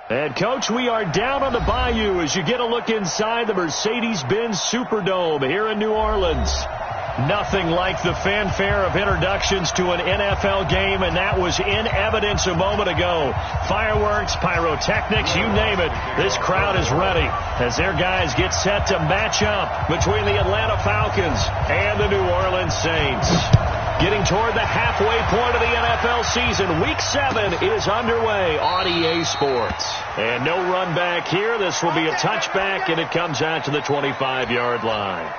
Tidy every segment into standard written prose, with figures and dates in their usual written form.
And, Coach, we are down on the Bayou as you get a look inside the Mercedes-Benz Superdome here in New Orleans. Nothing like the fanfare of introductions to an NFL game, and that was in evidence a moment ago. Fireworks, pyrotechnics, you name it. This crowd is ready as their guys get set to match up between the Atlanta Falcons and the New Orleans Saints. Getting toward the halfway point of the NFL season, Week 7 is underway on EA Sports. And no run back here. This will be a touchback, and it comes out to the 25-yard line.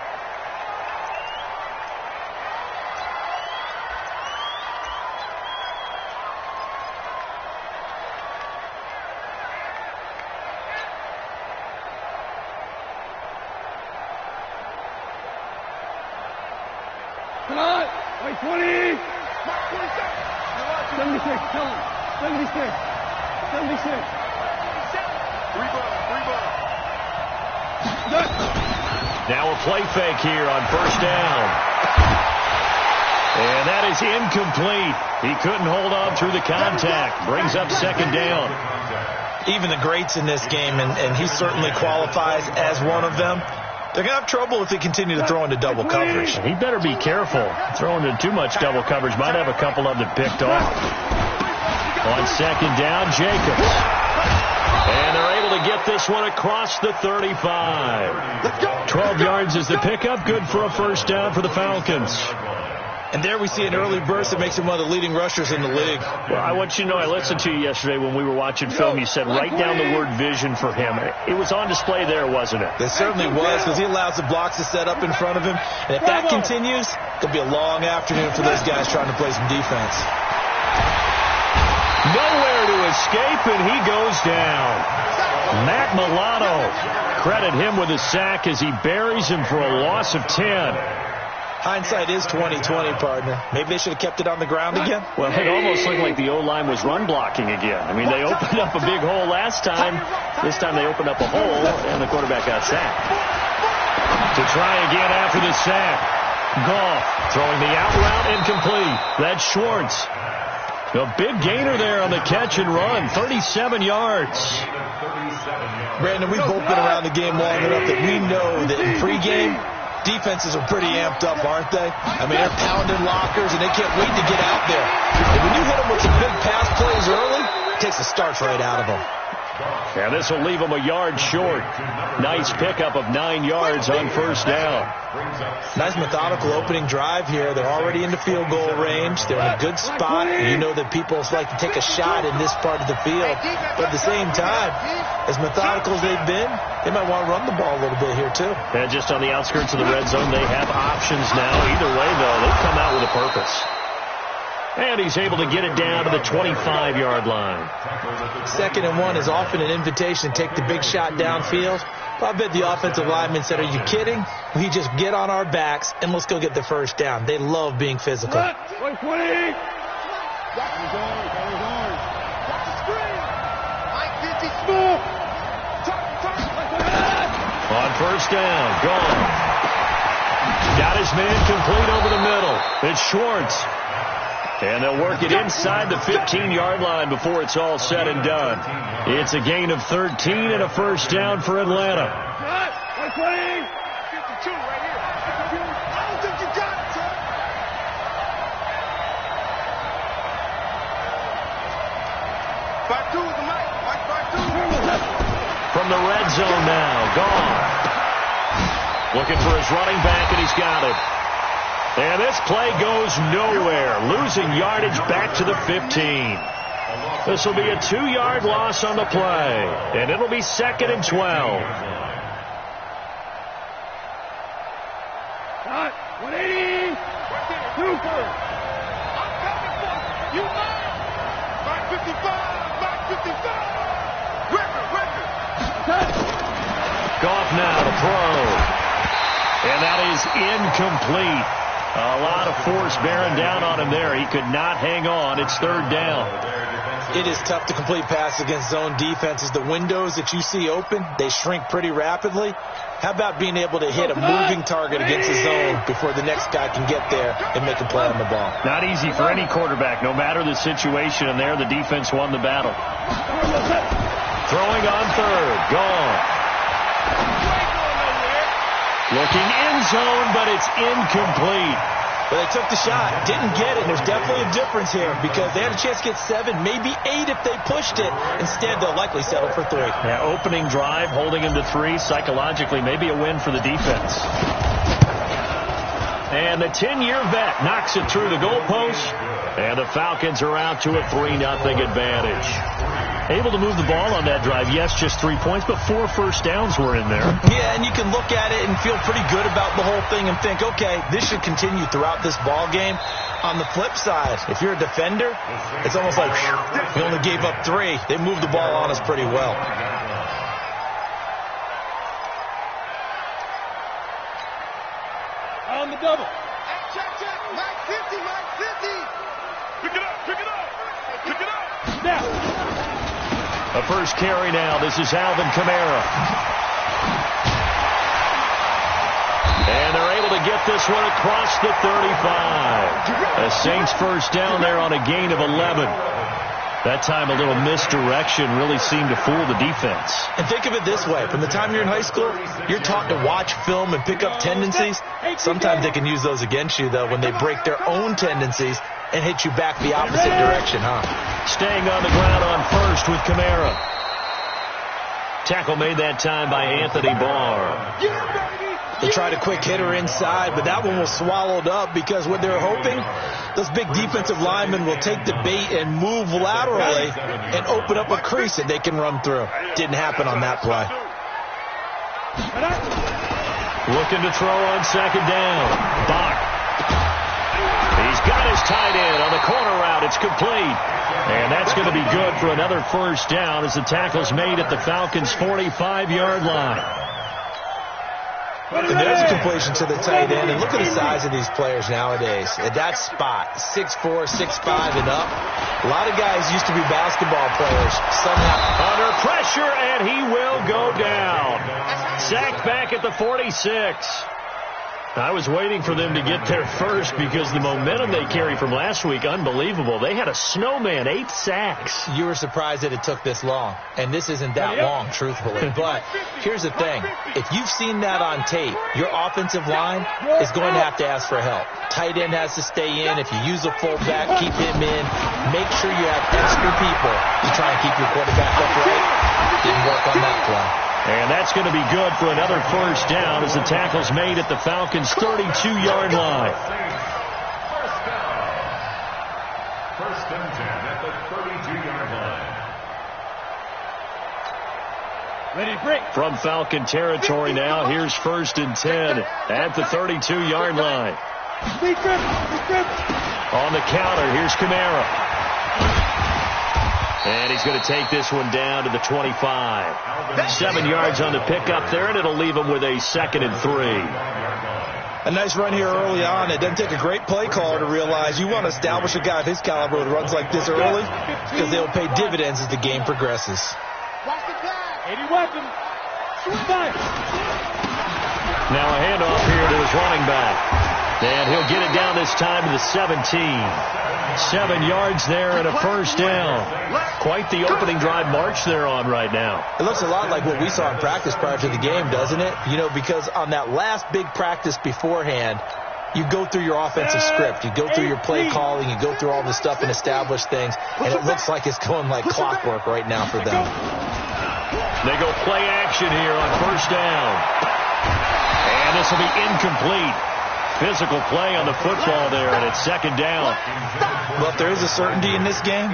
Come on! Wait, 20! 76! Tell him! 76! 76! Rebound! Now a play fake here on first down. And that is incomplete. He couldn't hold on through the contact. Brings up second down. Even the greats in this game, and he certainly qualifies as one of them, they're going to have trouble if they continue to throw into double coverage. He better be careful. Throwing into too much double coverage might have a couple of them picked off. On second down, Jacobs. And they're able to get this one across the 35. 12 yards is the pickup. Good for a first down for the Falcons. And there we see an early burst that makes him one of the leading rushers in the league. Well, I want you to know, I listened to you yesterday when we were watching film. You said write down the word vision for him. It was on display there, wasn't it? It certainly was, because he allows the blocks to set up in front of him. And if that continues, it'll be a long afternoon for those guys trying to play some defense. Nowhere to escape, and he goes down. Matt Milano, credit him with a sack as he buries him for a loss of 10. Hindsight is 20/20, partner. Maybe they should have kept it on the ground again. Well, it almost looked like the O-line was run blocking again. I mean, they opened up a big hole last time. This time they opened up a hole, and the quarterback got sacked. To try again after the sack. Goff throwing the out route incomplete. That's Schwartz. A big gainer there on the catch and run. 37 yards. Brandon, we've both been around the game long enough that we know that in pregame, defenses are pretty amped up, aren't they? I mean, they're pounding lockers, and they can't wait to get out there. And when you hit them with some big pass plays early, it takes the starch right out of them. And this will leave them a yard short. Nice pickup of 9 yards on first down. Nice methodical opening drive here. They're already into field goal range. They're in a good spot. You know that people like to take a shot in this part of the field. But at the same time, as methodical as they've been, they might want to run the ball a little bit here too. And just on the outskirts of the red zone, they have options now. Either way, though, they've come out with a purpose. And he's able to get it down to the 25-yard line. 2nd and 1 is often an invitation to take the big shot downfield. But I bet the offensive lineman said, are you kidding? We just get on our backs and let's go get the first down. They love being physical. 120! On first down, gone. Got his man complete over the middle. It's Schwartz. And they'll work it inside the 15-yard line before it's all said and done. It's a gain of 13 and a first down for Atlanta. 120! 52 right here. I don't think you got it, sir. Back two with the mic. Mike, back two. From the red zone now, gone. Looking for his running back, and he's got it. And this play goes nowhere. Losing yardage back to the 15. This will be a 2-yard loss on the play. And it'll be 2nd and 12. 180. Super. I'm coming for you. Back 55. Back 55. Record. Goff now to throw. And that is incomplete. A lot of force bearing down on him there. He could not hang on. It's 3rd down. It is tough to complete pass against zone defenses. The windows that you see open, they shrink pretty rapidly. How about being able to hit a moving target against the zone before the next guy can get there and make a play on the ball? Not easy for any quarterback, no matter the situation. And there, the defense won the battle. Throwing on third. Gone. Looking end zone, but it's incomplete. Well, they took the shot, didn't get it. There's definitely a difference here because they had a chance to get 7, maybe 8 if they pushed it. Instead, they'll likely settle for 3. Yeah, opening drive, holding him to 3. Psychologically, maybe a win for the defense. And the 10-year vet knocks it through the goalpost. And the Falcons are out to a 3-0 advantage. Able to move the ball on that drive. Yes, just 3 points, but 4 first downs were in there. Yeah, and you can look at it and feel pretty good about the whole thing and think, okay, this should continue throughout this ball game. On the flip side, if you're a defender, it's almost like we only gave up 3. They moved the ball on us pretty well. On the double. Check. Mike 50. Pick it up. Now. A first carry now. This is Alvin Kamara. And they're able to get this one across the 35. The Saints first down there on a gain of 11. That time a little misdirection really seemed to fool the defense. And think of it this way. From the time you're in high school, you're taught to watch film and pick up tendencies. Sometimes they can use those against you, though, when they break their own tendencies and hit you back the opposite direction, huh? Staying on the ground on first with Kamara. Tackle made that time by Anthony Barr. They tried a quick hitter inside, but that one was swallowed up because what they're hoping, those big defensive linemen will take the bait and move laterally and open up a crease that they can run through. Didn't happen on that play. Looking to throw on second down. Bach. He's got his tight end on the corner route. It's complete. And that's going to be good for another first down as the tackle's made at the Falcons' 45-yard line. And there's a completion to the tight end. And look at the size of these players nowadays. At that spot, 6'4", 6'5", and up. A lot of guys used to be basketball players. Somehow under pressure, and he will go down. Sacked back at the 46. I was waiting for them to get there first because the momentum they carry from last week, unbelievable. They had a snowman, 8 sacks. You were surprised that it took this long, and this isn't that long, truthfully. But here's the thing. If you've seen that on tape, your offensive line is going to have to ask for help. Tight end has to stay in. If you use a fullback, keep him in. Make sure you have extra people to try and keep your quarterback upright. Didn't work on that play. And that's going to be good for another first down as the tackle's made at the Falcons' 32-yard line. First and 10 at the 32-yard line. Ready to break. From Falcon territory now, here's first and 10 at the 32-yard line. On the counter, here's Kamara. And he's going to take this one down to the 25. 7 yards on the pickup there, and it'll leave him with a 2nd and 3. A nice run here early on. It doesn't take a great play caller to realize you want to establish a guy of his caliber who runs like this early because they'll pay dividends as the game progresses. Watch the pass. 80 weapon. Now a handoff here to his running back. And he'll get it down this time to the 17. 7 yards there and a first down. Quite the opening drive march they're on right now. It looks a lot like what we saw in practice prior to the game, doesn't it? You know, because on that last big practice beforehand, you go through your offensive script. You go through your play calling. You go through all this stuff and establish things. And it looks like it's going like clockwork right now for them. They go play action here on first down. And this will be incomplete. Physical play on the football there, and it's second down. Well, if there is a certainty in this game,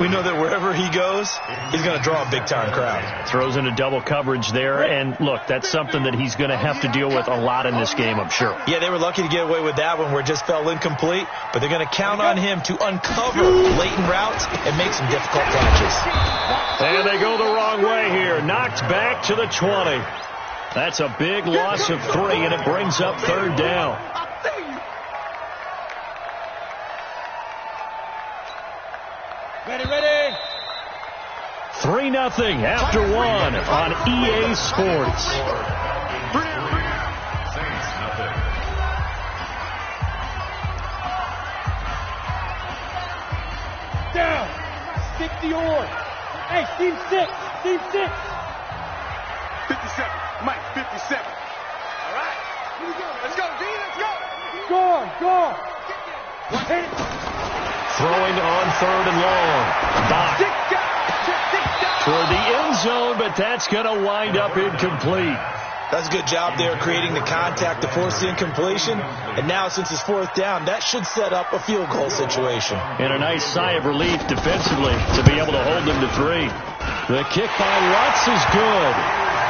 we know that wherever he goes, he's going to draw a big-time crowd. Throws into double coverage there, and look, that's something that he's going to have to deal with a lot in this game, I'm sure. Yeah, they were lucky to get away with that one where it just fell incomplete, but they're going to count on him to uncover latent routes and make some difficult catches. And they go the wrong way here. Knocked back to the 20. That's a big loss of 3, and it brings up third down. Ready. 3-0 after 1 on EA Sports. Down. Stick the oar. Hey, team 6. 56. 57. Mike, 57. All right. Here we go. Let's go, D. Let's go. Score. Throwing on 3rd and long. Bach toward the end zone, but that's going to wind up incomplete. That's a good job there creating the contact to force the incompletion. And now since it's 4th down, that should set up a field goal situation. And a nice sigh of relief defensively to be able to hold them to 3. The kick by Lutz is good.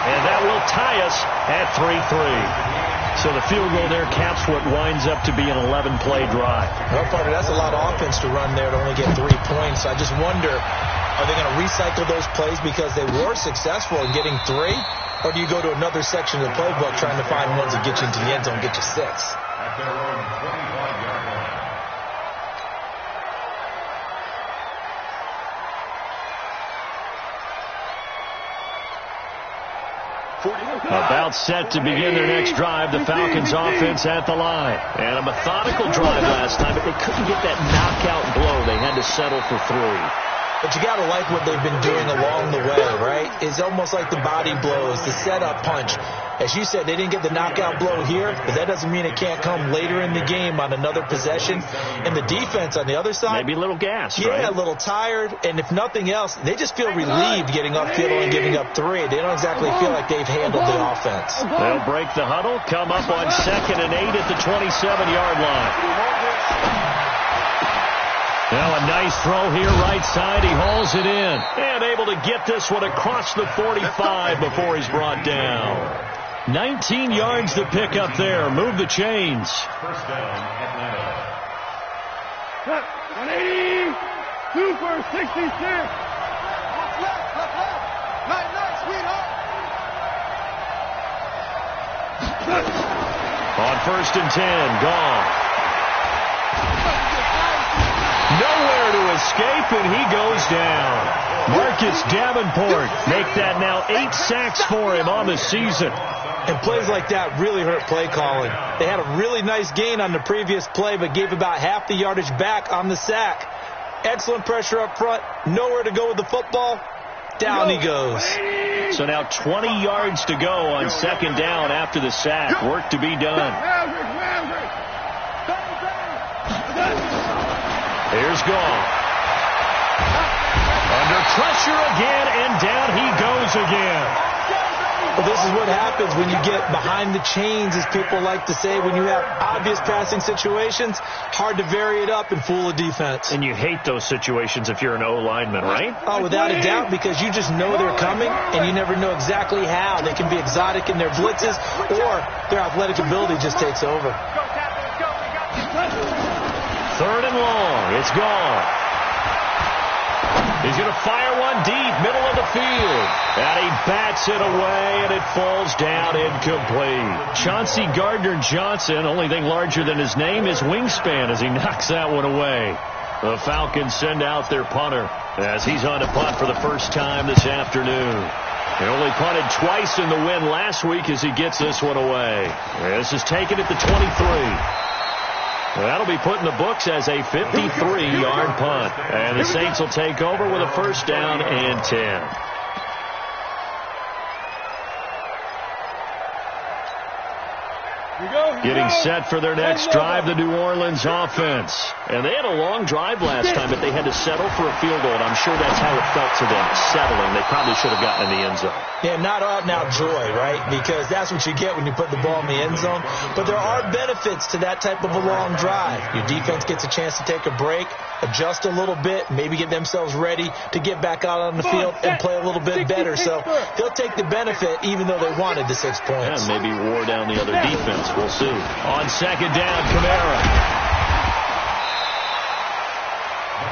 And that will tie us at 3-3. So the field goal there caps what winds up to be an 11-play drive. Well, partner, that's a lot of offense to run there to only get 3 points. I just wonder, are they going to recycle those plays because they were successful in getting 3? Or do you go to another section of the playbook trying to find ones that get you into the end zone and get you 6? At their own 25-yard line. About set to begin their next drive, the Falcons offense at the line. And a methodical drive last time, but they couldn't get that knockout blow. They had to settle for 3. But you got to like what they've been doing along the way, right? It's almost like the body blows, the setup punch. As you said, they didn't get the knockout blow here, but that doesn't mean it can't come later in the game on another possession. And the defense on the other side, maybe a little gas, yeah, right? A little tired. And if nothing else, they just feel relieved getting upfield and giving up 3. They don't exactly feel like they've handled the offense. They'll break the huddle, come up on 2nd and 8 at the 27-yard line. Now a nice throw here, right side. He hauls it in. And able to get this one across the 45 before he's brought down. 19 yards to pick up there. Move the chains. 1st down, Atlanta. 180. 2 for 66. Left. Nice, sweetheart. On 1st and 10, gone. Nowhere to escape, and he goes down. Marcus Davenport make that now 8 sacks for him on the season. And plays like that really hurt play calling. They had a really nice gain on the previous play, but gave about half the yardage back on the sack. Excellent pressure up front. Nowhere to go with the football. Down he goes. So now 20 yards to go on 2nd down after the sack. Work to be done. Here's Gall. Under pressure again, and down he goes again. Well, this is what happens when you get behind the chains, as people like to say. When you have obvious passing situations, hard to vary it up and fool a defense. And you hate those situations if you're an O-lineman, right? Oh, without a doubt, because you just know they're coming, and you never know exactly how. They can be exotic in their blitzes, or their athletic ability just takes over. 3rd and long. It's gone. He's going to fire one deep, middle of the field. And he bats it away, and it falls down incomplete. Chauncey Gardner-Johnson, only thing larger than his name is wingspan as he knocks that one away. The Falcons send out their punter as he's on to punt for the first time this afternoon. He only punted twice in the win last week as he gets this one away. This is taken at the 23. That'll be put in the books as a 53-yard punt. And the Saints will take over with a 1st down and 10. Getting set for their next drive, the New Orleans offense. And they had a long drive last time, but they had to settle for a field goal. And I'm sure that's how it felt to them, settling. They probably should have gotten in the end zone. Yeah, not out and out joy, right? Because that's what you get when you put the ball in the end zone. But there are benefits to that type of a long drive. Your defense gets a chance to take a break, adjust a little bit, maybe get themselves ready to get back out on the field and play a little bit better. So they'll take the benefit even though they wanted the 6 points. Yeah, maybe wore down the other defense. We'll see. On 2nd down, Kamara.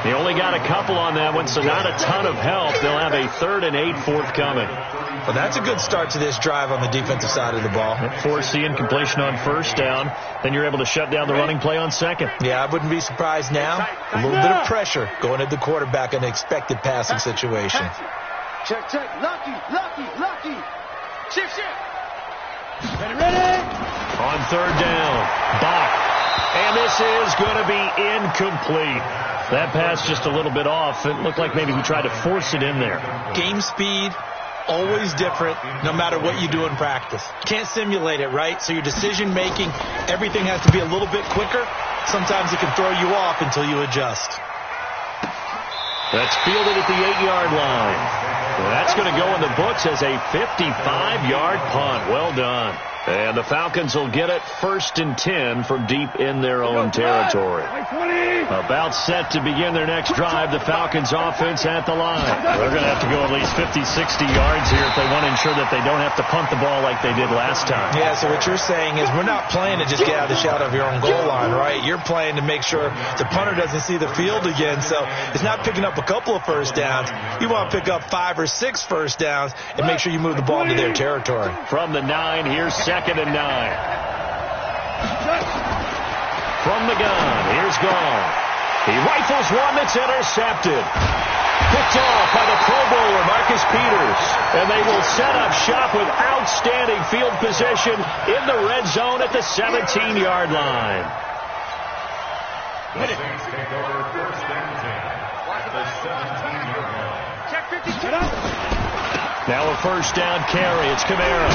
They only got a couple on that one, so not a ton of help. They'll have a 3rd and 8 forthcoming. Well, that's a good start to this drive on the defensive side of the ball. Force the incompletion on 1st down. Then you're able to shut down the running play on 2nd. Yeah, I wouldn't be surprised now. A little bit of pressure going at the quarterback in an expected passing situation. Check. Lucky. Shift. Ready. On 3rd down, Bach. And this is going to be incomplete. That pass just a little bit off. It looked like maybe he tried to force it in there. Game speed, always different, no matter what you do in practice. Can't simulate it, right? So your decision-making, everything has to be a little bit quicker. Sometimes it can throw you off until you adjust. That's fielded at the 8-yard line. That's going to go in the books as a 55-yard punt. Well done. And the Falcons will get it 1st and 10 from deep in their own territory. About set to begin their next drive, the Falcons offense at the line. They're going to have to go at least 50, 60 yards here if they want to ensure that they don't have to punt the ball like they did last time. Yeah, so what you're saying is we're not playing to just get out of the shadow of your own goal line, right? You're playing to make sure the punter doesn't see the field again. So it's not picking up a couple of first downs. You want to pick up 5 or 6 first downs and make sure you move the ball into their territory. From the 9, here's 2nd and 9. From the gun, here's Gall. He rifles one that's intercepted. Picked off by the Pro Bowler, Marcus Peters. And they will set up shop with outstanding field position in the red zone at the 17-yard line. The Saints take over 1st and 10 at the 17-yard line. Check 50. Now a first down carry. It's Kamara.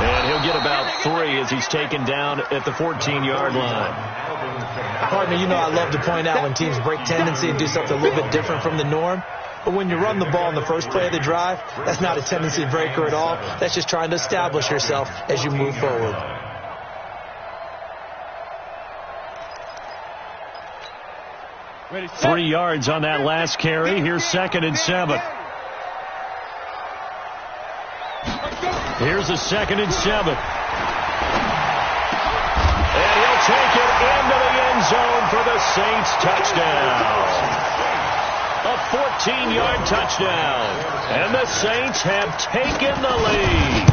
And he'll get about 3 as he's taken down at the 14-yard line. Partner, you know I love to point out when teams break tendency and do something a little bit different from the norm. But when you run the ball in the first play of the drive, that's not a tendency breaker at all. That's just trying to establish yourself as you move forward. Ready, 3 yards on that last carry. Here's 2nd and 7. Here's a 2nd and 7. And he'll take it into the end zone for the Saints touchdown. A 14-yard touchdown. And the Saints have taken the lead.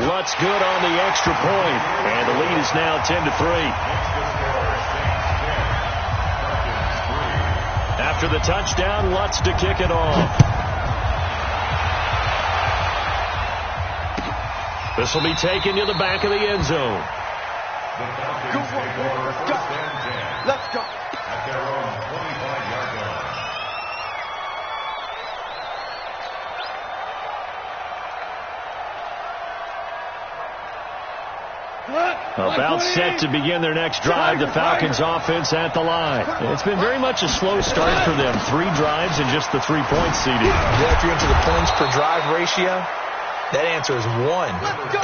Lutz good on the extra point. And the lead is now 10-3. After the touchdown, Lutz to kick it off. This will be taken to the back of the end zone. The Falcons take over 1st and 10. Let's go. At their own 25-yard line. About set to begin their next drive, the Falcons offense at the line. It's been very much a slow start for them. 3 drives and just the 3 points seeded. Yeah, if you're into the points per drive ratio, that answer is 1.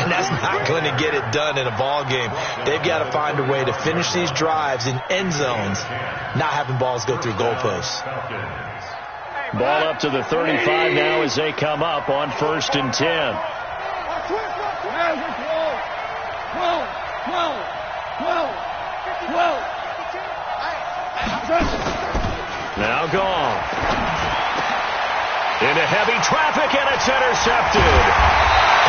And that's not going to get it done in a ball game. They've got to find a way to finish these drives in end zones, not having balls go through goalposts. Ball up to the 35 now as they come up on 1st and 10. Now gone. Into heavy traffic, and it's intercepted.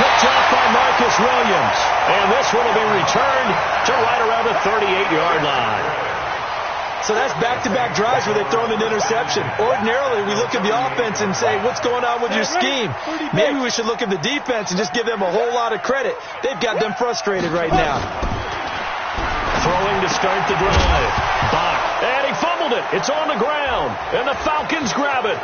Picked off by Marcus Williams. And this one will be returned to right around the 38-yard line. So that's back-to-back drives where they've thrown an interception. Ordinarily, we look at the offense and say, what's going on with your scheme? Maybe we should look at the defense and just give them a whole lot of credit. They've got them frustrated right now. Throwing to start the drive. Bach. And he fumbled it. It's on the ground. And the Falcons grab it.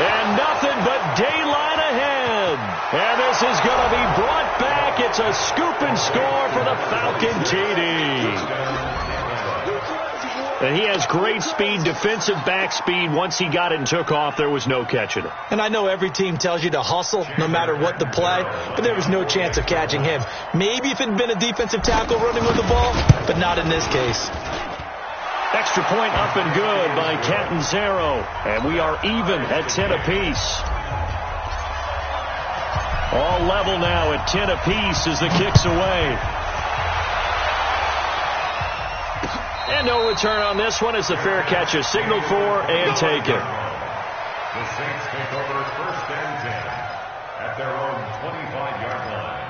And nothing but daylight ahead. And this is going to be brought back. It's a scoop and score for the Falcon TD. And he has great speed, defensive back speed. Once he got it and took off, there was no catching it. And I know every team tells you to hustle no matter what the play, but there was no chance of catching him. Maybe if it had been a defensive tackle running with the ball, but not in this case. Extra point up and good by Catanzaro. And we are even at 10 apiece. All level now at 10 apiece as the kick's away. And no return on this one as the fair catch is signaled for and taken. The Saints take over 1st and 10 at their own 25-yard line.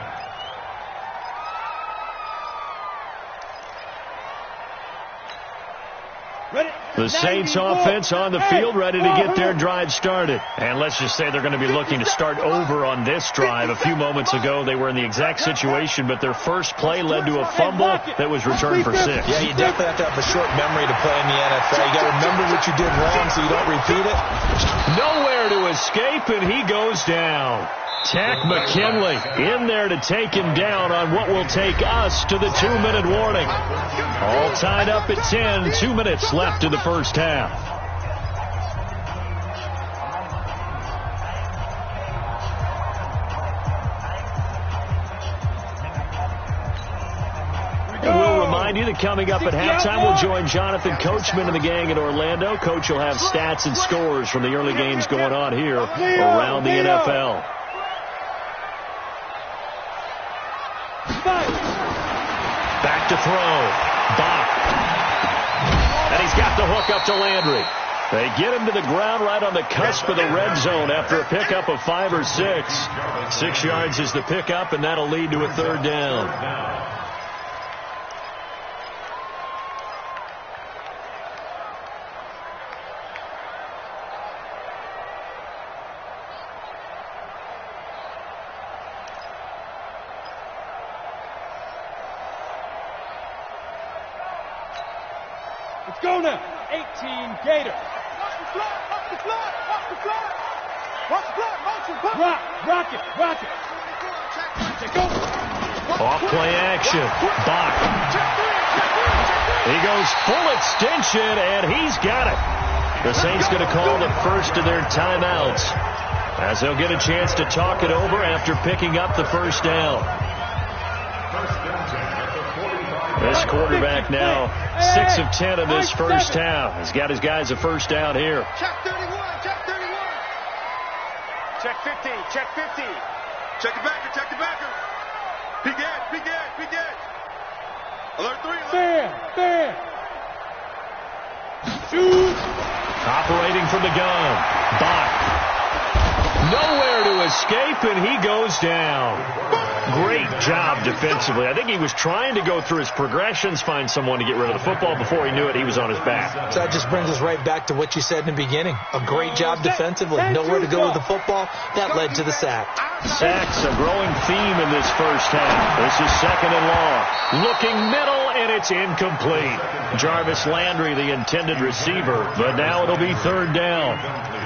The Saints offense on the field, ready to get their drive started. And let's just say they're going to be looking to start over on this drive. A few moments ago, they were in the exact situation, but their first play led to a fumble that was returned for 6. Yeah, you definitely have to have a short memory to play in the NFL. You got to remember what you did wrong so you don't repeat it. Nowhere to escape, and he goes down. Tack McKinley in there to take him down on what will take us to the 2-minute warning. All tied up at 10, 2 minutes left in the first half. We'll remind you that coming up at halftime, we'll join Jonathan Coachman and the gang in Orlando. Coach will have stats and scores from the early games going on here around the NFL. Back to throw. Bach. And he's got the hook up to Landry. They get him to the ground right on the cusp of the red zone after a pickup of 5 or 6. 6 yards is the pickup, and that'll lead to a third down. Go now. 18 Gator. Watch the flat, watch the flat, watch the flat. Watch the flat, motion, rock it, rock it. Take over. Off play action. Bach. He goes full extension, and he's got it. The Saints going to call the first of their timeouts as they'll get a chance to talk it over after picking up the first down. This quarterback now 6 of 10 in this first half. He's got his guys a first down here. Check 31, check 31. Check 15, check 15. Check the backer, check the backer. Big Ed, big Ed, big Ed. Alert 3, alert. Fair. Shoot. Operating from the gun. Bach. Nowhere to escape, and he goes down. Great job defensively. I think he was trying to go through his progressions, find someone to get rid of the football. Before he knew it, he was on his back. So that just brings us right back to what you said in the beginning. A great job defensively. Nowhere to go with the football. That led to the sack. Sacks, a growing theme in this first half. This is 2nd and long. Looking middle, and it's incomplete. Jarvis Landry, the intended receiver, but now it'll be 3rd down.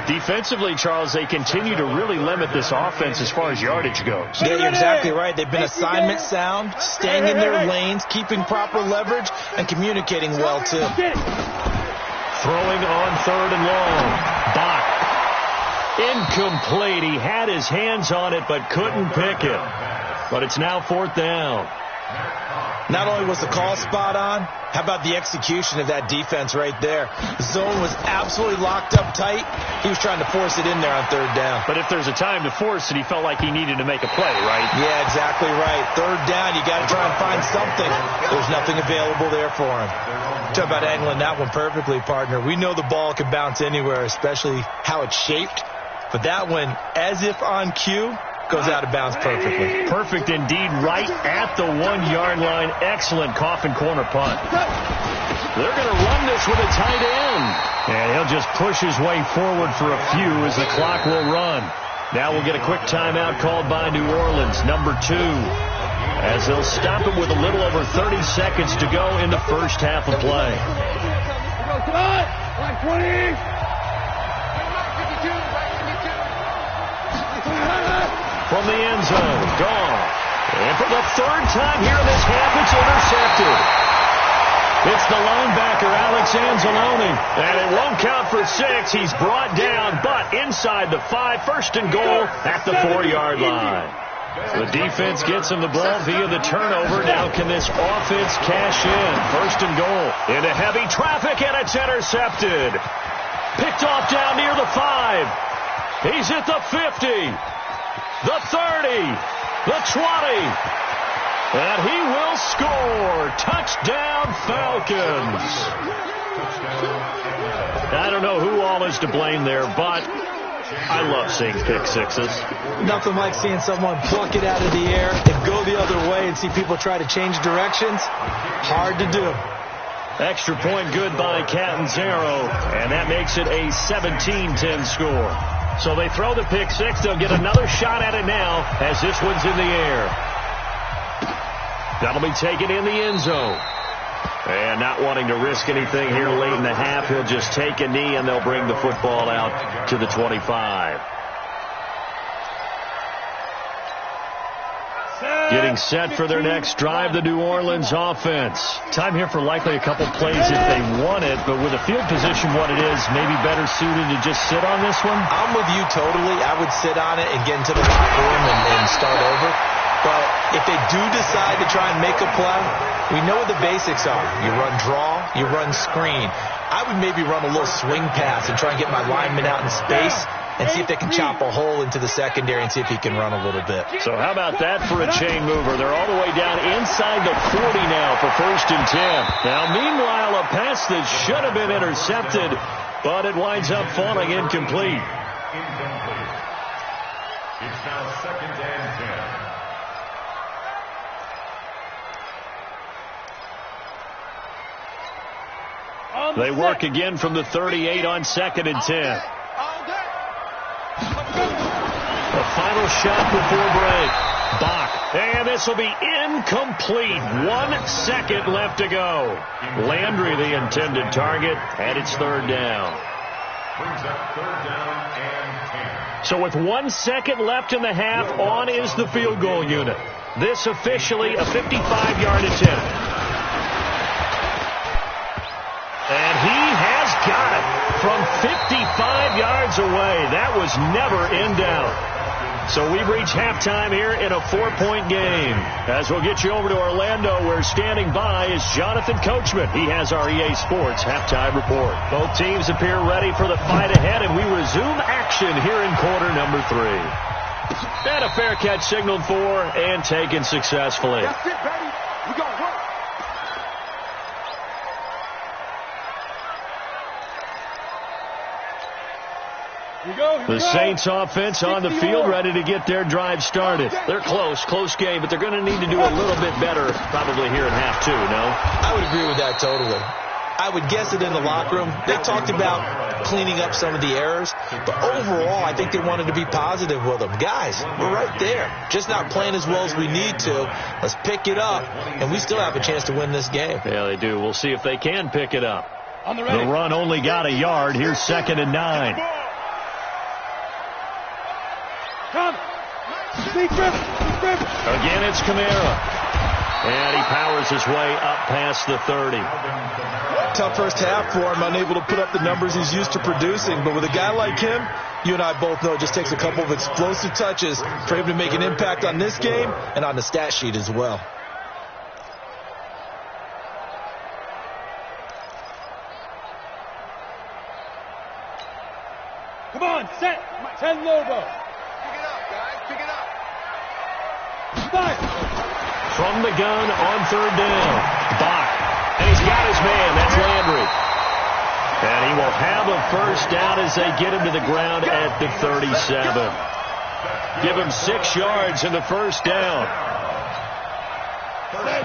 Defensively, Charles, they continue to really limit this offense as far as yardage goes. Yeah, you're exactly right. They've been assignment sound, staying in their lanes, keeping proper leverage, and communicating well, too. Throwing on 3rd and long. Bach. Incomplete. He had his hands on it, but couldn't pick it. But it's now 4th down. Not only was the call spot on, how about the execution of that defense right there? The zone was absolutely locked up tight. He was trying to force it in there on 3rd down. But if there's a time to force it, he felt like he needed to make a play, right? Yeah, exactly right. 3rd down, you got to try and find something. There's nothing available there for him. Talk about angling that one perfectly, partner. We know the ball can bounce anywhere, especially how it's shaped. But that one, as if on cue, goes out of bounds perfectly. Perfect indeed, right at the 1-yard line. Excellent coffin corner punt. They're going to run this with a tight end. And he'll just push his way forward for a few as the clock will run. Now we'll get a quick timeout called by New Orleans, number 2. As they'll stop it with a little over 30 seconds to go in the first half of play. Line 20. From the end zone, gone. And for the 3rd time here in this half, it's intercepted. It's the linebacker, Alex Anzalone. And it won't count for 6. He's brought down, but inside the 5, 1st and goal at the 4-yard line. The defense gets him the ball via the turnover. Now can this offense cash in? 1st and goal into heavy traffic, and it's intercepted. Picked off down near the 5. He's at the 50. The 30, the 20, and he will score. Touchdown, Falcons. I don't know who all is to blame there, but I love seeing pick sixes. Nothing like seeing someone pluck it out of the air and go the other way and see people try to change directions. Hard to do. Extra point good by Catanzaro, and that makes it a 17-10 score. So they throw the pick six. They'll get another shot at it now as this one's in the air. That'll be taken in the end zone. And not wanting to risk anything here late in the half, he'll just take a knee, and they'll bring the football out to the 25. Getting set for their next drive, the New Orleans offense. Time here for likely a couple plays if they want it, but with the field position what it is, maybe better suited to just sit on this one? I'm with you totally. I would sit on it and get into the locker room and start over. But if they do decide to try and make a play, we know what the basics are. You run draw, you run screen. I would maybe run a little swing pass and try and get my lineman out in space and see if they can chop a hole into the secondary and see if he can run a little bit. So how about that for a chain mover? They're all the way down inside the 40 now for 1st and 10. Now, meanwhile, a pass that should have been intercepted, but it winds up falling incomplete. It's now 2nd and 10. They work again from the 38 on 2nd and 10. The final shot before break. Bach. And this will be incomplete. 1 second left to go. Landry, the intended target, and it's 3rd down. Brings up 3rd down and 10. So with 1 second left in the half, on is the field goal unit. This officially a 55-yard attempt. And he has got it from 55 yards away. That was never in doubt. So we've reached halftime here in a 4-point game. As we'll get you over to Orlando, where standing by is Jonathan Coachman. He has our EA Sports halftime report. Both teams appear ready for the fight ahead, and we resume action here in quarter number 3. And a fair catch signaled for and taken successfully. That's it, baby. We gonna work. The Saints offense on the field, ready to get their drive started. They're close game, but they're going to need to do a little bit better probably here in half 2, no? I would agree with that totally. I would guess it in the locker room. They talked about cleaning up some of the errors, but overall, I think they wanted to be positive with them. Guys, we're right there. Just not playing as well as we need to. Let's pick it up, and we still have a chance to win this game. Yeah, they do. We'll see if they can pick it up. The run only got a yard. Here's 2nd and 9. Again, it's Kamara. And he powers his way up past the 30. Tough first half for him, unable to put up the numbers he's used to producing. But with a guy like him, you and I both know it just takes a couple of explosive touches for him to make an impact on this game and on the stat sheet as well. Come on, set. 10 Lobo. Pick it up. From the gun on 3rd down. Bach. And he's got his man. That's Landry. And he will have a first down as they get him to the ground at the 37. Give him 6 yards in the first down.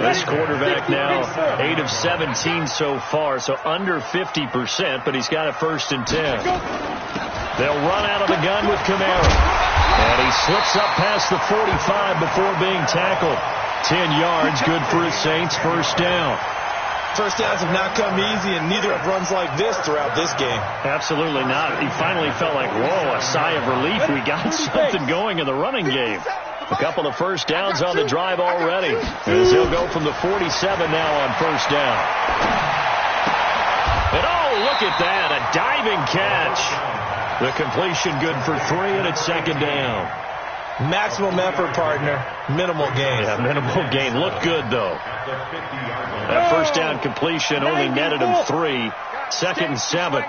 This quarterback now 8 of 17 so far, so under 50%, but he's got a 1st and 10. They'll run out of the gun with Kamara. And he slips up past the 45 before being tackled. 10 yards, good for his Saints, 1st down. First downs have not come easy, and neither have runs like this throughout this game. Absolutely not. He finally felt like, whoa, a sigh of relief. We got something going in the running game. A couple of first downs on the drive already, as he'll go from the 47 now on 1st down. And oh, look at that, a diving catch. The completion good for 3, and it's 2nd down. Maximum effort, partner. Minimal gain. Yeah, minimal gain. Looked good, though. That first down completion only netted him 3. 2nd and 7.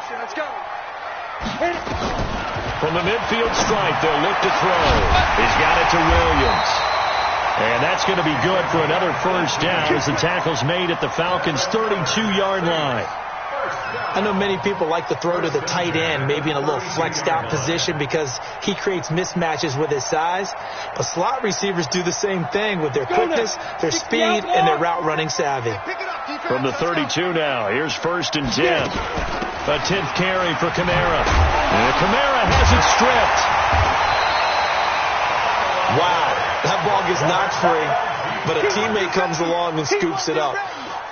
From the midfield stripe, they'll look to throw. He's got it to Williams. And that's going to be good for another first down as the tackle's made at the Falcons' 32-yard line. I know many people like to throw to the tight end, maybe in a little flexed out position because he creates mismatches with his size. But slot receivers do the same thing with their quickness, their speed, and their route running savvy. From the 32 now, here's 1st and 10. A 10th carry for Kamara. And Kamara has it stripped. Wow, that ball gets knocked free, but a teammate comes along and scoops it up.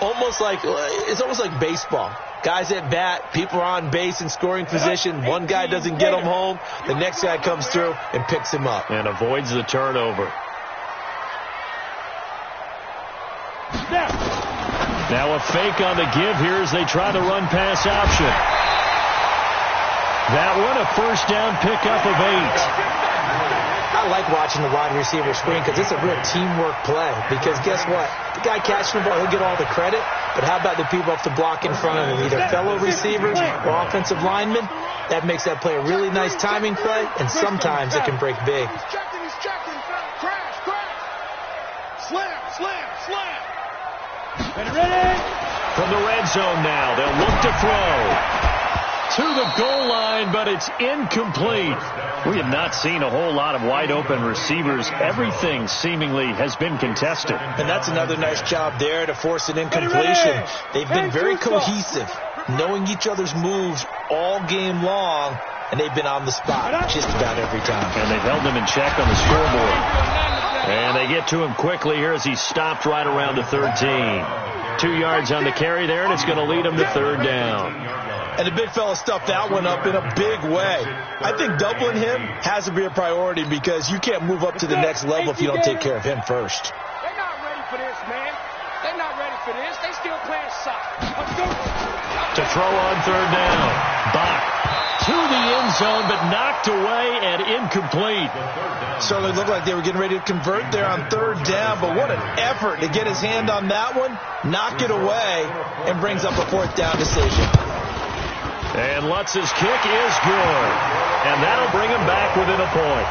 It's almost like baseball. Guys at bat, people are on base in scoring position. One guy doesn't get him home. The next guy comes through and picks him up. And avoids the turnover. Now a fake on the give here as they try the run-pass option. That one, a 1st down pickup of 8. I like watching the wide receiver screen because it's a real teamwork play. Because guess what? The guy catching the ball, he'll get all the credit. But how about the people up the block in front of him, either fellow receivers or offensive linemen? That makes that play a really nice timing play, and sometimes it can break big. He's checking. Crash. Slam. Ready? From the red zone now, they'll look to throw. To the goal line, but it's incomplete. We have not seen a whole lot of wide-open receivers. Everything seemingly has been contested. And that's another nice job there to force an incompletion. They've been very cohesive, knowing each other's moves all game long, and they've been on the spot just about every time. And they've held him in check on the scoreboard. And they get to him quickly here as he's stopped right around the 13. 2 yards on the carry there, and it's going to lead him to 3rd down. And the big fella stuffed that one up in a big way. I think doubling him has to be a priority because you can't move up to the next level if you don't take care of him first. They're not ready for this, man. They're not ready for this. They still playing soccer. To throw on 3rd down. Bach to the end zone, but knocked away and incomplete. Certainly looked like they were getting ready to convert there on 3rd down, but what an effort to get his hand on that one, knock it away, and brings up a 4th down decision. And Lutz's kick is good. And that'll bring him back within a point.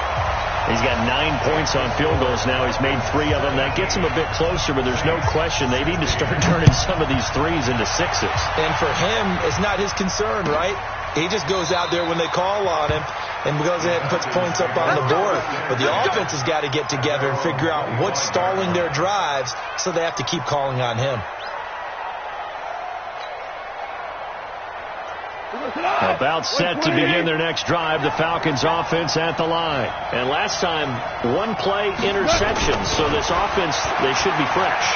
He's got 9 points on field goals now. He's made 3 of them. That gets him a bit closer, but there's no question they need to start turning some of these threes into 6s. And for him, it's not his concern, right? He just goes out there when they call on him and goes ahead and puts points up on the board. But the offense has got to get together and figure out what's stalling their drives, so they have to keep calling on him. About set to begin their next drive, the Falcons offense at the line. And last time, 1-play interception, so this offense, they should be fresh.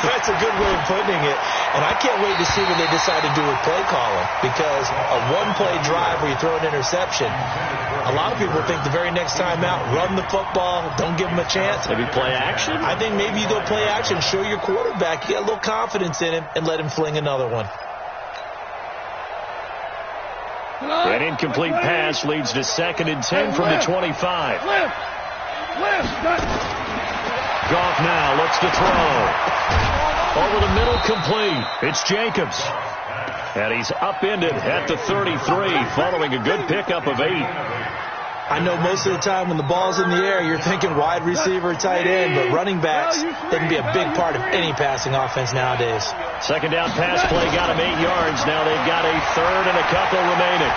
That's a good way of putting it. And I can't wait to see what they decide to do with play calling, because a 1-play drive where you throw an interception, a lot of people think the very next time out, run the football, don't give them a chance. Maybe play action? I think maybe you go play action, show your quarterback, get a little confidence in him, and let him fling another one. An incomplete pass leads to 2nd and 10 from the 25. Goff now looks to throw. Over the middle, complete. It's Jacobs. And he's upended at the 33 following a good pickup of 8. I know most of the time when the ball's in the air, you're thinking wide receiver, tight end, but running backs, they can be a big part of any passing offense nowadays. 2nd down pass play got him 8 yards. Now they've got a 3rd and a couple remaining.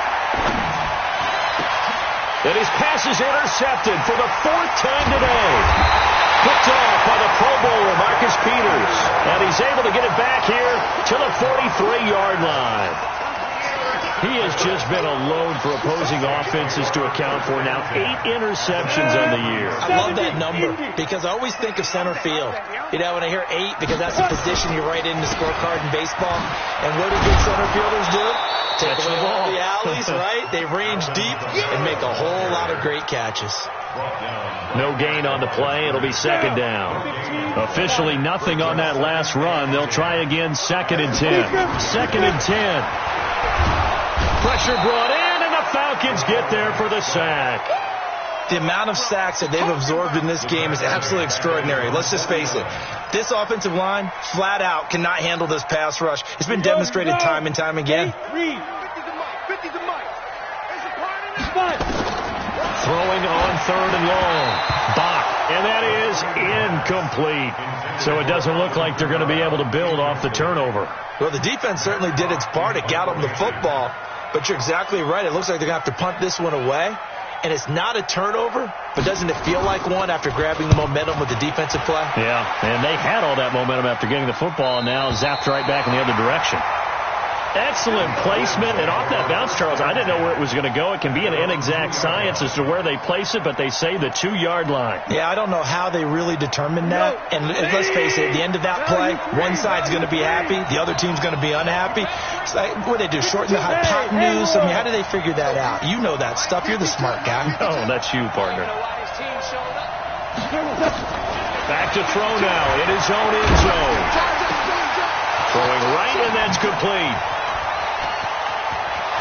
And his pass is intercepted for the 4th time today. Picked off by the Pro Bowler, Marcus Peters. And he's able to get it back here to the 43-yard line. He has just been a load for opposing offenses to account for. Now 8 interceptions on the year. I love that number because I always think of center field. You know, when I hear 8, because that's the position you write in the scorecard in baseball. And what do good center fielders do? Take away all the alleys, right? They range deep and make a whole lot of great catches. No gain on the play. It'll be 2nd down. Officially nothing on that last run. They'll try again 2nd and 10. 2nd and 10. Pressure brought in, and the Falcons get there for the sack. The amount of sacks that they've absorbed in this game is absolutely extraordinary. Let's just face it. This offensive line, flat out, cannot handle this pass rush. It's been demonstrated time and time again. Throwing on 3rd and long. Bach And that is incomplete. So it doesn't look like they're going to be able to build off the turnover. Well, the defense certainly did its part. It got them the football. But you're exactly right. It looks like they're going to have to punt this one away. And it's not a turnover, but doesn't it feel like one after grabbing the momentum with the defensive play? Yeah, and they had all that momentum after getting the football, and now zapped right back in the other direction. Excellent placement, and off that bounce, Charles, I didn't know where it was going to go. It can be an inexact science as to where they place it, but they say the 2-yard line. Yeah, I don't know how they really determined that. And let's face it, at the end of that play, one side's going to be happy, the other team's going to be unhappy. It's like, what do they do, shorten the hypotenuse? I mean, how do they figure that out? You know that stuff. You're the smart guy. No, that's you, partner. Back to throw now in his own end zone. Throwing right, and that's complete.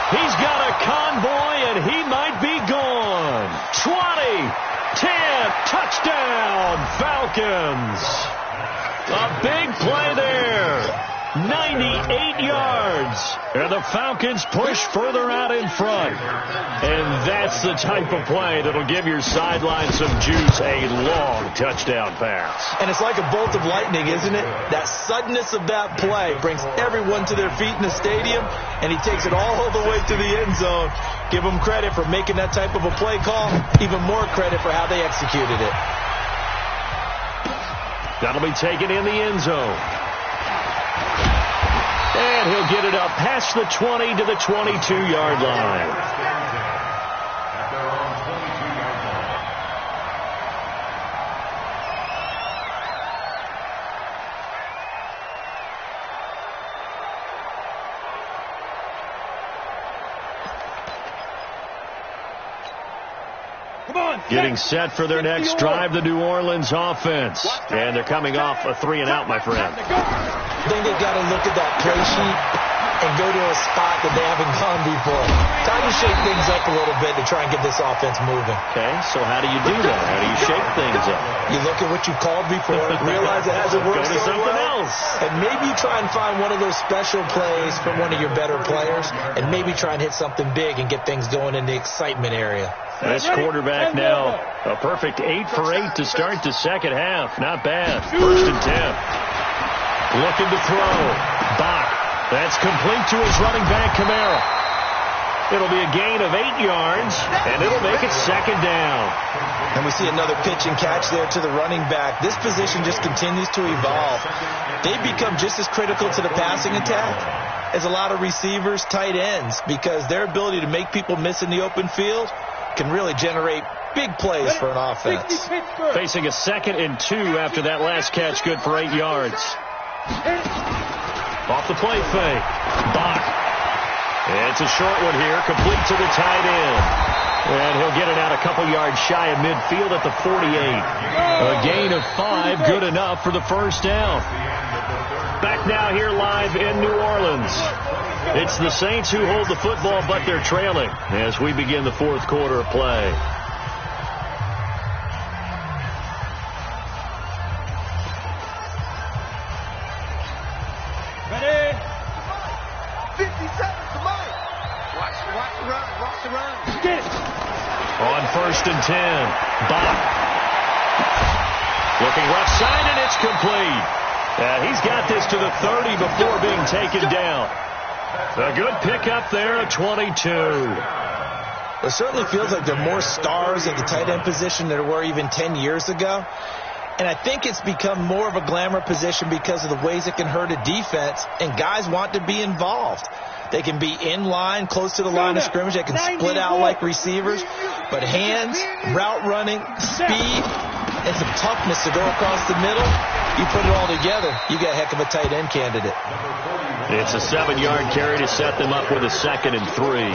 He's got a convoy, and he might be gone. 20, 10, touchdown, Falcons. A big play there. 98 yards. And the Falcons push further out in front. And that's the type of play that'll give your sideline some juice, a long touchdown pass. And it's like a bolt of lightning, isn't it? That suddenness of that play brings everyone to their feet in the stadium, and he takes it all the way to the end zone. Give him credit for making that type of a play call. Even more credit for how they executed it. That'll be taken in the end zone. And he'll get it up past the 20 to the 22-yard line. Getting set for their next drive, the New Orleans offense. And they're coming off a 3-and-out, my friend. I think they've got to look at that play sheet and go to a spot that they haven't gone before. Time to shake things up a little bit to try and get this offense moving. Okay, so how do you do that? How do you shake things up? You look at what you called before, realize it hasn't worked Go to so something well, else. and maybe try and find one of those special plays from one of your better players, and maybe try and hit something big and get things going in the excitement area. This quarterback now, a perfect 8 for 8 to start the second half. Not bad. 1st and 10. Looking to throw. Bach. That's complete to his running back, Kamara. It'll be a gain of 8 yards, and it'll make it 2nd down. And we see another pitch and catch there to the running back. This position just continues to evolve. They've become just as critical to the passing attack as a lot of receivers, tight ends, because their ability to make people miss in the open field can really generate big plays for an offense. Facing a 2nd and 2 after that last catch, good for 8 yards. Off the play fake. Bach. It's a short one here, complete to the tight end. And he'll get it out a couple yards shy of midfield at the 48. A gain of 5, good enough for the 1st down. Back now here live in New Orleans. It's the Saints who hold the football, but they're trailing as we begin the 4th quarter of play. Ready? 50 seconds, come on. Watch the run, watch the run. Get it. On 1st and 10, Bach. Looking left side, and it's complete. He's got this to the 30 before being taken down. A good pickup there at 22. It certainly feels like there are more stars at the tight end position than there were even 10 years ago. And I think it's become more of a glamour position because of the ways it can hurt a defense, and guys want to be involved. They can be in line, close to the line of scrimmage. They can split out like receivers. But hands, route running, speed, and some toughness to go across the middle, you put it all together, you got a heck of a tight end candidate. It's a 7-yard carry to set them up with a 2nd and 3.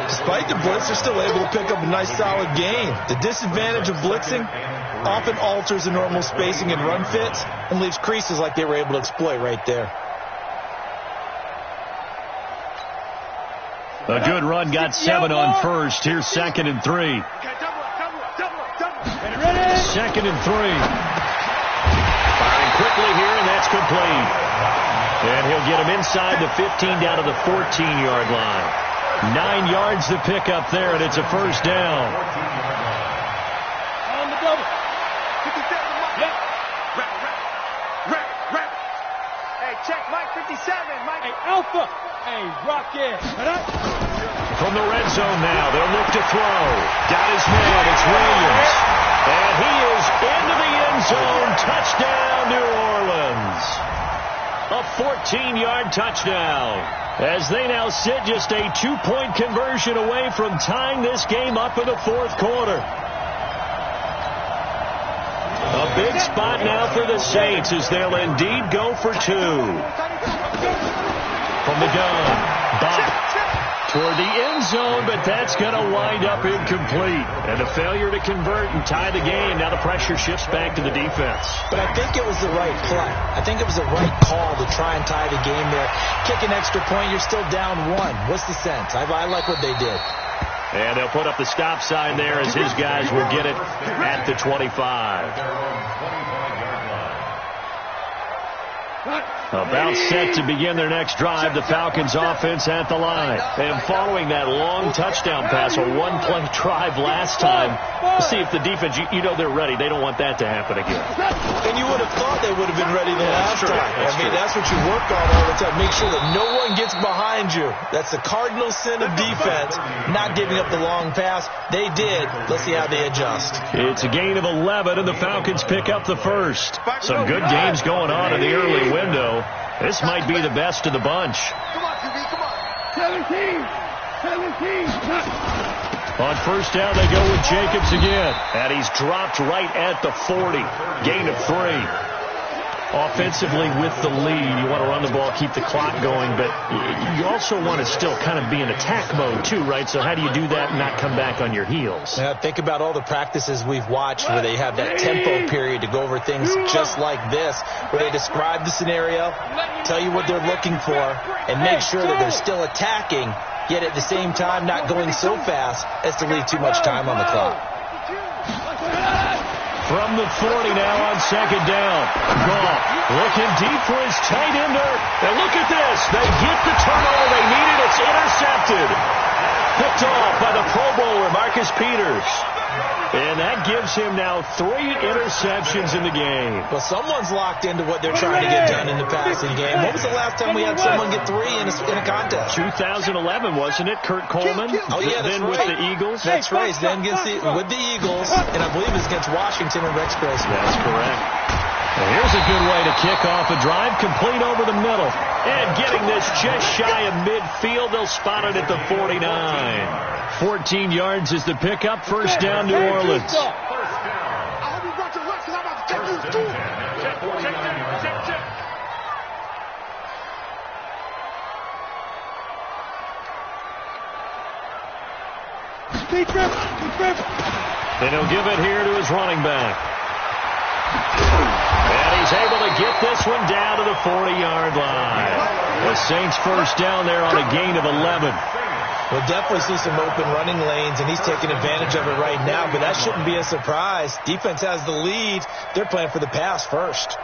Despite the blitz, they're still able to pick up a nice solid gain. The disadvantage of blitzing often alters the normal spacing and run fits and leaves creases like they were able to exploit right there. A good run, got 7 on 1st. Here's 2nd and 3. 2nd and 3. Firing quickly here, and that's complete. And he'll get him inside the 15 down to the 14-yard line. 9 yards to pick up there, and it's a 1st down. On the double. Mike 57, Mike. Hey, Alpha. Hey, Rocket. From the red zone now, they'll look to throw. Got his man, it's Williams. And he is into the end zone. Touchdown, New Orleans. A 14-yard touchdown. As they now sit just a 2-point conversion away from tying this game up in the fourth quarter. A big spot now for the Saints as they'll indeed go for two. From the gun, Bob toward the end zone, but that's going to wind up incomplete. And a failure to convert and tie the game. Now the pressure shifts back to the defense. But I think it was the right play. I think it was the right call to try and tie the game there. Kick an extra point, you're still down one. What's the sense? I like what they did. And they'll put up the stop sign there as his guys will get it at the 25. About set to begin their next drive, the Falcons offense at the line. And following that long touchdown pass, a one-play drive last time, we'll see if the defense, you know they're ready. They don't want that to happen again. And you would have thought they would have been ready the last time. That's what you work on all the time. Make sure that no one gets behind you. That's the cardinal sin of defense, not giving up the long pass. They did. Let's see how they adjust. It's a gain of 11, and the Falcons pick up the first. Some good games going on in the early window. This might be the best of the bunch. Come on, QB, come on. 17. On first down, they go with Jacobs again. And he's dropped right at the 40. Gain of 3. Offensively with the lead, you want to run the ball, keep the clock going, but you also want to still kind of be in attack mode too, right? So how do you do that and not come back on your heels? Yeah, think about all the practices we've watched where they have that tempo period to go over things just like this, where they describe the scenario, tell you what they're looking for, and make sure that they're still attacking, yet at the same time not going so fast as to leave too much time on the clock. From the 40 now on second down. Goff looking deep for his tight ender. And look at this. They get the turnover they needed. It's intercepted. Picked off by the Pro Bowler, Marcus Peters. And that gives him now 3 interceptions in the game. Well, someone's locked into what they're trying to get done in the passing game. When was the last time we had someone get 3 in a contest? 2011, wasn't it? Kurt Coleman? Oh, yeah, that's then right. with the Eagles? That's right. Then with the Eagles, and I believe it's against Washington and Rex Grace. That's correct. Well, here's a good way to kick off a drive, complete over the middle. And getting this just shy of midfield, they'll spot it at the 49. 14 yards is the pickup. First down, New Orleans. I hope you brought your left because I'm about to take you to school. And he'll give it here to his running back. And he's able to get this one down to the 40-yard line. The Saints first down there on a gain of 11. We'll definitely see some open running lanes, and he's taking advantage of it right now, but that shouldn't be a surprise. Defense has the lead. They're playing for the pass first.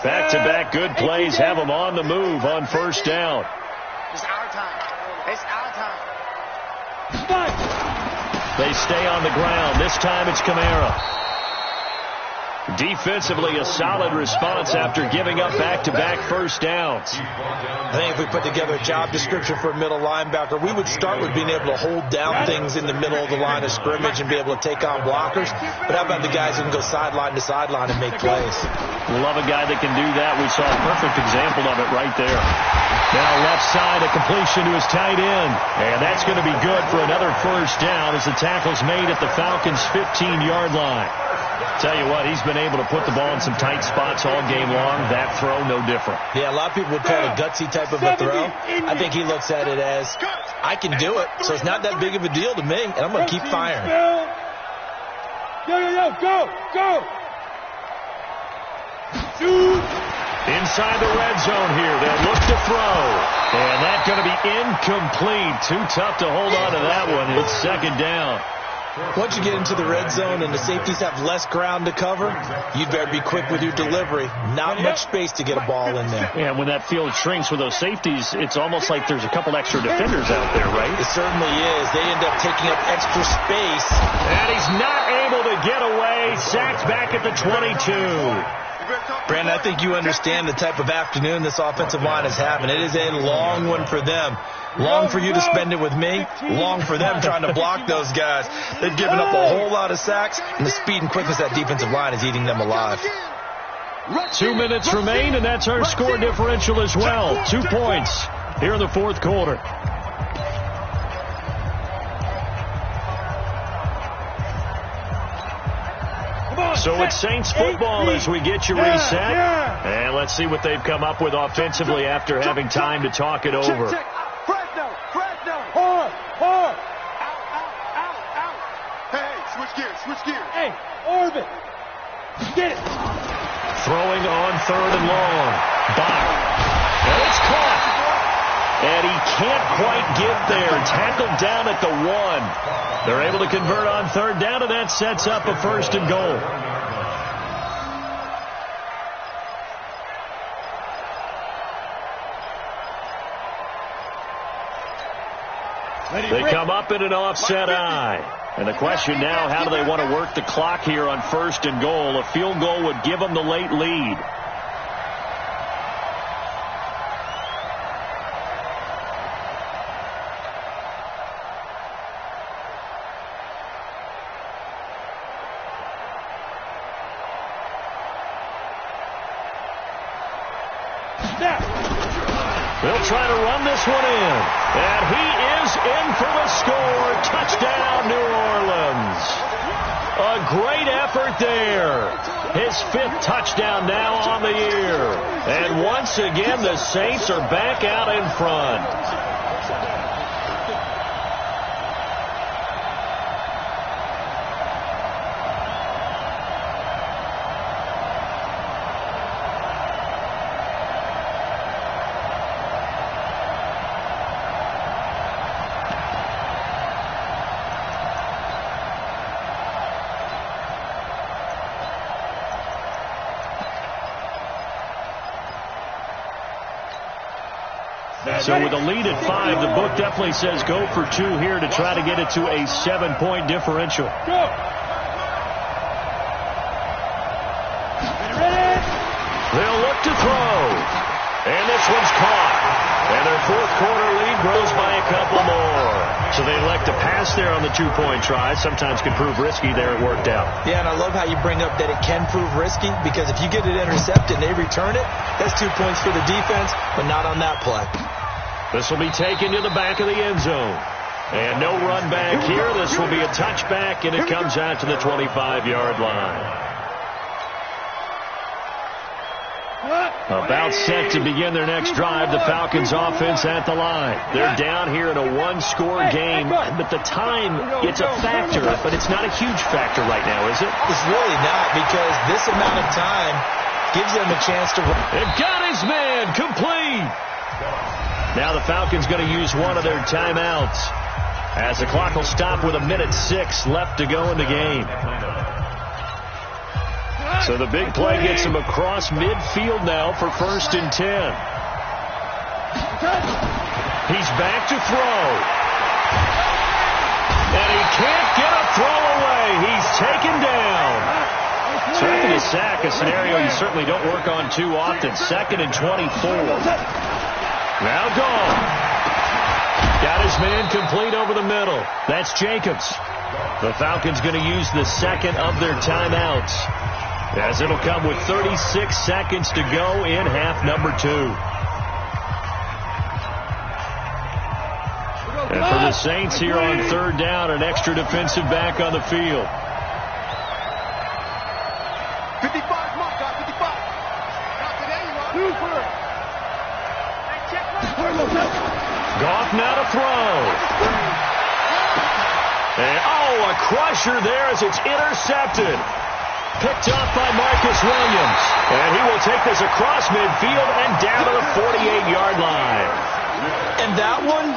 Back-to-back good plays have them on the move on first down. It's our time. It's our time. They stay on the ground. This time it's Kamara. Defensively, a solid response after giving up back-to-back first downs. I think if we put together a job description for a middle linebacker, we would start with being able to hold down things in the middle of the line of scrimmage and be able to take on blockers. But how about the guys who can go sideline to sideline and make plays? Love a guy that can do that. We saw a perfect example of it right there. Now left side, a completion to his tight end. And that's going to be good for another first down as the tackle's made at the Falcons' 15-yard line. Tell you what, he's been able to put the ball in some tight spots all game long. That throw, no different. Yeah, a lot of people would call it a gutsy type of a throw. I think he looks at it as, I can do it, so it's not that big of a deal to me, and I'm going to keep firing. Go! Inside the red zone here, they'll look to throw. And that's going to be incomplete. Too tough to hold on to that one. It's second down. Once you get into the red zone and the safeties have less ground to cover, you'd better be quick with your delivery. Not much space to get a ball in there. Yeah, when that field shrinks with those safeties, it's almost like there's a couple extra defenders out there, right? It certainly is. They end up taking up extra space. And he's not able to get away. Sacked back at the 22. Brandon, I think you understand the type of afternoon this offensive line is having. It is a long one for them. Long for you to spend it with me. Long for them trying to block those guys. They've given up a whole lot of sacks, and the speed and quickness of that defensive line is eating them alive. 2 minutes remain, and that's our score differential as well. 2 points here in the fourth quarter. So it's Saints football as we get you reset. And let's see what they've come up with offensively after having time to talk it over. Hard. Hey, switch gears. Hey, Orbit. Get it. Throwing on third and long. Bach. And it's caught. And he can't quite get there. Tackled down at the 1. They're able to convert on third down, and that sets up a first and goal. They come up in an offset eye. And the question now, how do they want to work the clock here on first and goal? A field goal would give them the late lead. They'll try to run this one in. And he is in for the score. Touchdown, New Orleans. A great effort there. His 5th touchdown now on the year. And once again, the Saints are back out in front. So with a lead at 5, the book definitely says go for 2 here to try to get it to a 7-point differential. Go. They'll look to throw. And this one's caught. And their fourth quarter lead grows by a couple more. So they elect to pass there on the 2-point try. Sometimes can prove risky. There it worked out. Yeah, and I love how you bring up that it can prove risky, because if you get it intercepted and they return it, that's 2 points for the defense, but not on that play. This will be taken to the back of the end zone. And no run back here. This will be a touchback, and it comes out to the 25-yard line. About set to begin their next drive, the Falcons offense at the line. They're down here in a 1-score game, but the time, it's a factor, but it's not a huge factor right now, is it? It's really not, because this amount of time gives them a chance to... They've got his man complete. Now the Falcons going to use one of their timeouts as the clock will stop with 1:06 left to go in the game. So the big play gets him across midfield now for 1st and 10. He's back to throw. And he can't get a throw away. He's taken down. So after the sack, a scenario you certainly don't work on too often. 2nd and 24. Now gone. Got his man complete over the middle. That's Jacobs. The Falcons going to use the second of their timeouts, as it'll come with 36 seconds to go in half number 2. And for the Saints here on 3rd down, an extra defensive back on the field. 55, come on, guys, 55. Not today, you are. Goff now to throw. And, a crusher there as it's intercepted. Picked off by Marcus Williams. And he will take this across midfield and down to the 48-yard line. And that one,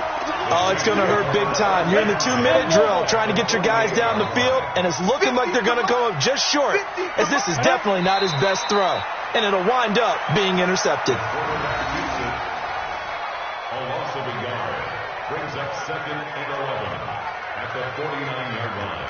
it's going to hurt big time. You're in the 2-minute drill trying to get your guys down the field, and it's looking like they're going to go up just short, as this is definitely not his best throw. And it'll wind up being intercepted. Brings up 2nd and 11 at the 49-yard line.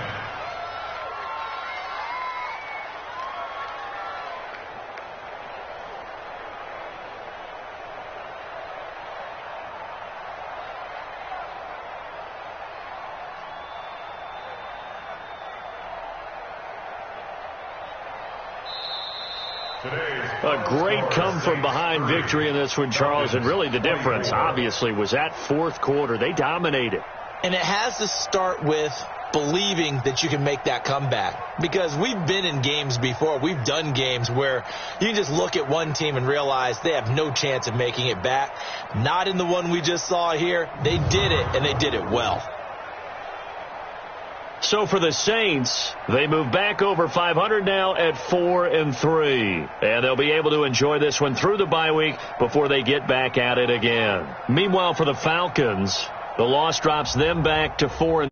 A great come-from-behind victory in this one, Charles, and really the difference, obviously, was that fourth quarter. They dominated. And it has to start with believing that you can make that comeback. Because we've been in games before. We've done games where you can just look at one team and realize they have no chance of making it back. Not in the one we just saw here. They did it, and they did it well. So for the Saints, they move back over 500 now at 4-3. And they'll be able to enjoy this one through the bye week before they get back at it again. Meanwhile, for the Falcons, the loss drops them back to 4-3.